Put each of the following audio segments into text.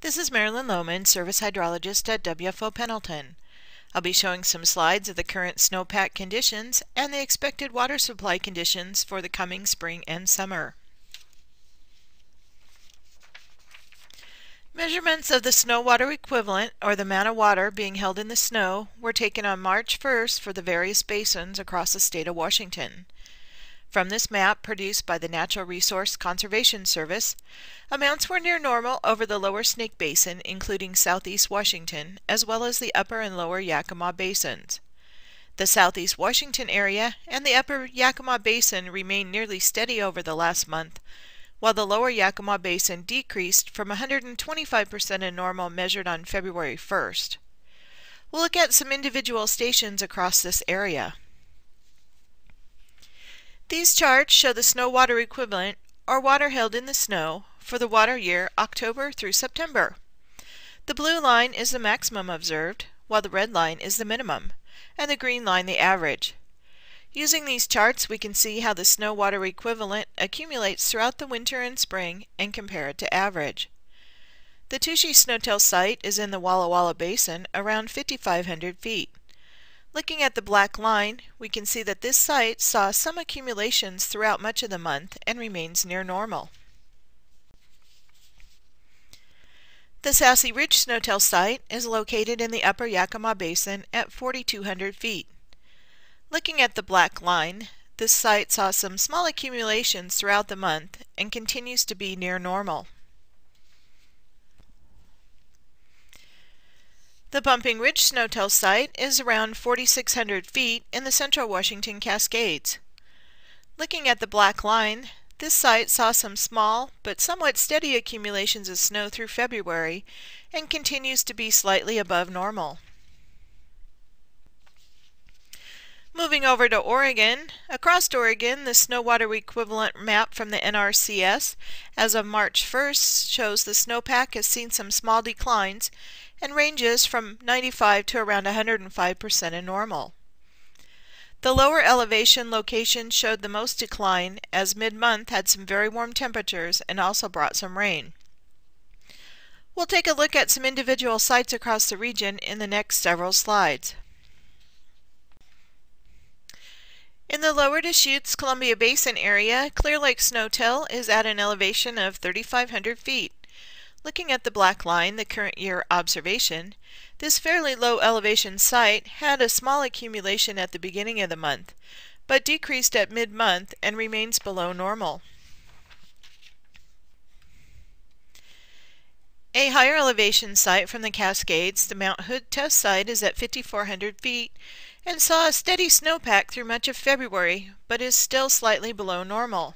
This is Marilyn Lohman, Service Hydrologist at WFO Pendleton. I'll be showing some slides of the current snowpack conditions and the expected water supply conditions for the coming spring and summer. Measurements of the snow water equivalent, or the amount of water being held in the snow, were taken on March 1st for the various basins across the state of Washington. From this map produced by the Natural Resource Conservation Service, amounts were near normal over the lower Snake Basin, including southeast Washington, as well as the upper and lower Yakima basins. The southeast Washington area and the upper Yakima Basin remained nearly steady over the last month, while the lower Yakima Basin decreased from 125% of normal measured on February 1st. We'll look at some individual stations across this area. These charts show the snow water equivalent, or water held in the snow, for the water year October through September. The blue line is the maximum observed, while the red line is the minimum, and the green line the average. Using these charts, we can see how the snow water equivalent accumulates throughout the winter and spring and compare it to average. The Touchet Snotel site is in the Walla Basin, around 5,500 feet. Looking at the black line, we can see that this site saw some accumulations throughout much of the month and remains near normal. The Sassy Ridge Snotel site is located in the upper Yakima Basin at 4,200 feet. Looking at the black line, this site saw some small accumulations throughout the month and continues to be near normal. The Bumping Ridge Snotel site is around 4,600 feet in the central Washington Cascades. Looking at the black line, this site saw some small but somewhat steady accumulations of snow through February and continues to be slightly above normal. Moving over to Oregon, across Oregon, the snow water equivalent map from the NRCS as of March 1st shows the snowpack has seen some small declines and ranges from 95 to around 105% of normal. The lower elevation location showed the most decline, as mid-month had some very warm temperatures and also brought some rain. We'll take a look at some individual sites across the region in the next several slides. In the lower Deschutes, Columbia Basin area, Clear Lake Snotel is at an elevation of 3,500 feet. Looking at the black line, the current year observation, this fairly low elevation site had a small accumulation at the beginning of the month, but decreased at mid-month and remains below normal. A higher elevation site from the Cascades, the Mount Hood test site, is at 5,400 feet and saw a steady snowpack through much of February, but is still slightly below normal.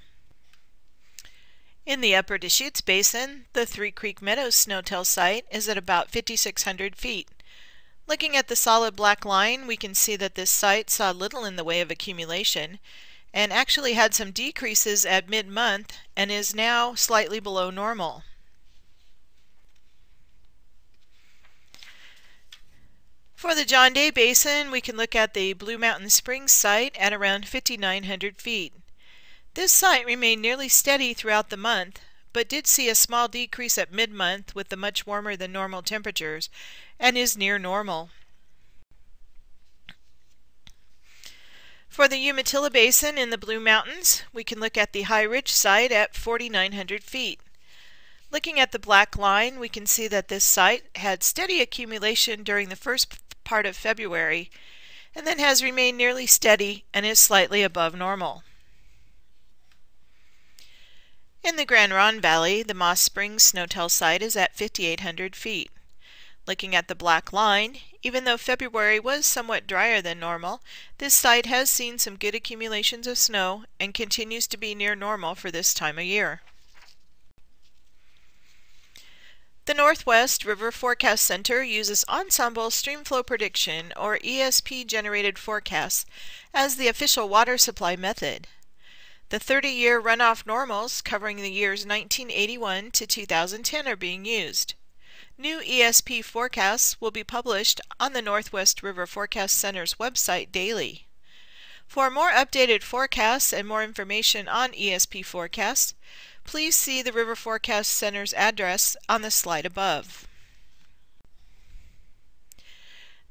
In the upper Deschutes Basin, the Three Creek Meadows Snotel site is at about 5,600 feet. Looking at the solid black line, we can see that this site saw little in the way of accumulation and actually had some decreases at mid-month and is now slightly below normal. For the Grande Basin, we can look at the Blue Mountain Springs site at around 5,900 feet. This site remained nearly steady throughout the month, but did see a small decrease at mid-month with the much warmer than normal temperatures, and is near normal. For the Umatilla Basin in the Blue Mountains, we can look at the High Ridge site at 4,900 feet. Looking at the black line, we can see that this site had steady accumulation during the first part of February, and then has remained nearly steady and is slightly above normal. In the Grand Ronde Valley, the Moss Springs Snotel site is at 5,800 feet. Looking at the black line, even though February was somewhat drier than normal, this site has seen some good accumulations of snow and continues to be near normal for this time of year. The Northwest River Forecast Center uses Ensemble Streamflow Prediction, or ESP-generated forecasts, as the official water supply method. The 30-year runoff normals covering the years 1981 to 2010 are being used. New ESP forecasts will be published on the Northwest River Forecast Center's website daily. For more updated forecasts and more information on ESP forecasts, please see the River Forecast Center's address on the slide above.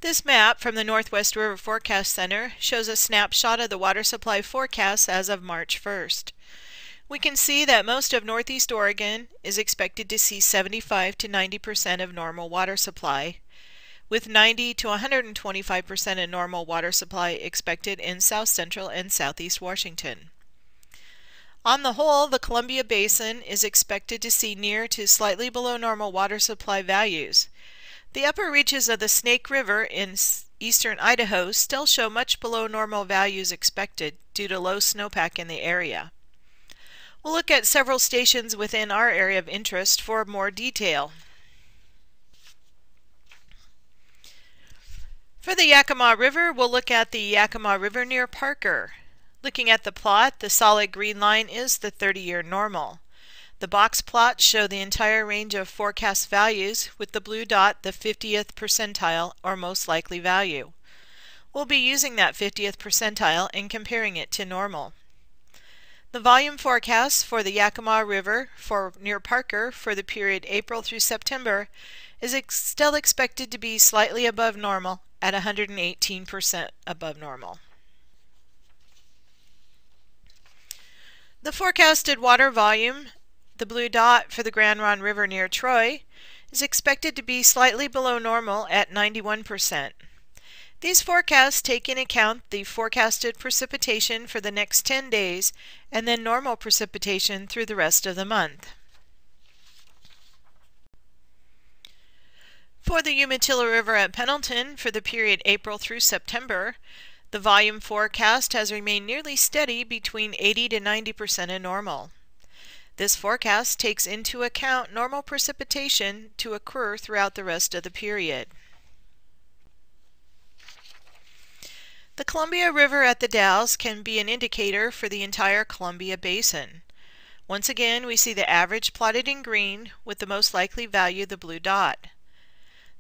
This map from the Northwest River Forecast Center shows a snapshot of the water supply forecasts as of March 1st. We can see that most of Northeast Oregon is expected to see 75 to 90% of normal water supply, with 90 to 125% of normal water supply expected in South Central and Southeast Washington. On the whole, the Columbia Basin is expected to see near to slightly below normal water supply values. The upper reaches of the Snake River in eastern Idaho still show much below normal values expected due to low snowpack in the area. We'll look at several stations within our area of interest for more detail. For the Yakima River, we'll look at the Yakima River near Parker. Looking at the plot, the solid green line is the 30-year normal. The box plots show the entire range of forecast values, with the blue dot the 50th percentile or most likely value. We'll be using that 50th percentile and comparing it to normal. The volume forecast for the Yakima River near Parker for the period April through September is still expected to be slightly above normal at 118% above normal. The forecasted water volume, the blue dot for the Grande River near Troy, is expected to be slightly below normal at 91%. These forecasts take into account the forecasted precipitation for the next 10 days and then normal precipitation through the rest of the month. For the Umatilla River at Pendleton for the period April through September, the volume forecast has remained nearly steady between 80 to 90% of normal. This forecast takes into account normal precipitation to occur throughout the rest of the period. The Columbia River at the Dalles can be an indicator for the entire Columbia Basin. Once again, we see the average plotted in green with the most likely value, the blue dot.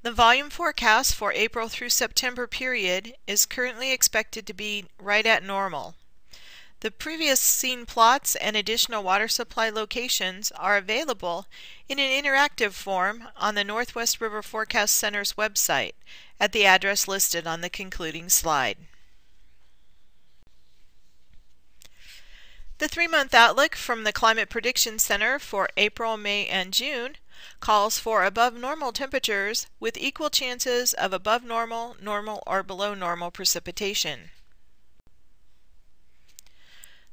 The volume forecast for April through September period is currently expected to be right at normal. The previous seen plots and additional water supply locations are available in an interactive form on the Northwest River Forecast Center's website at the address listed on the concluding slide. The 3-month outlook from the Climate Prediction Center for April, May, and June calls for above normal temperatures with equal chances of above normal, normal, or below normal precipitation.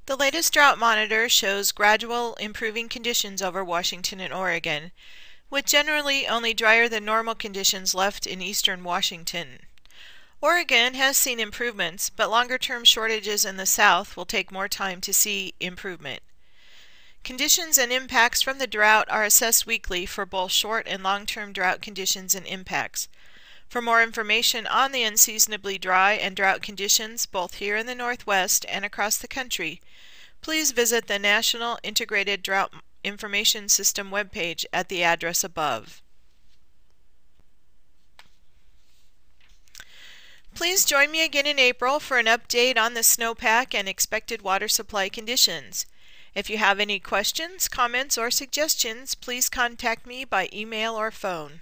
The latest drought monitor shows gradual improving conditions over Washington and Oregon, with generally only drier than normal conditions left in eastern Washington. Oregon has seen improvements, but longer-term shortages in the south will take more time to see improvement. Conditions and impacts from the drought are assessed weekly for both short and long-term drought conditions and impacts. For more information on the unseasonably dry and drought conditions both here in the Northwest and across the country, please visit the National Integrated Drought Information System webpage at the address above. Please join me again in April for an update on the snowpack and expected water supply conditions. If you have any questions, comments, or suggestions, please contact me by email or phone.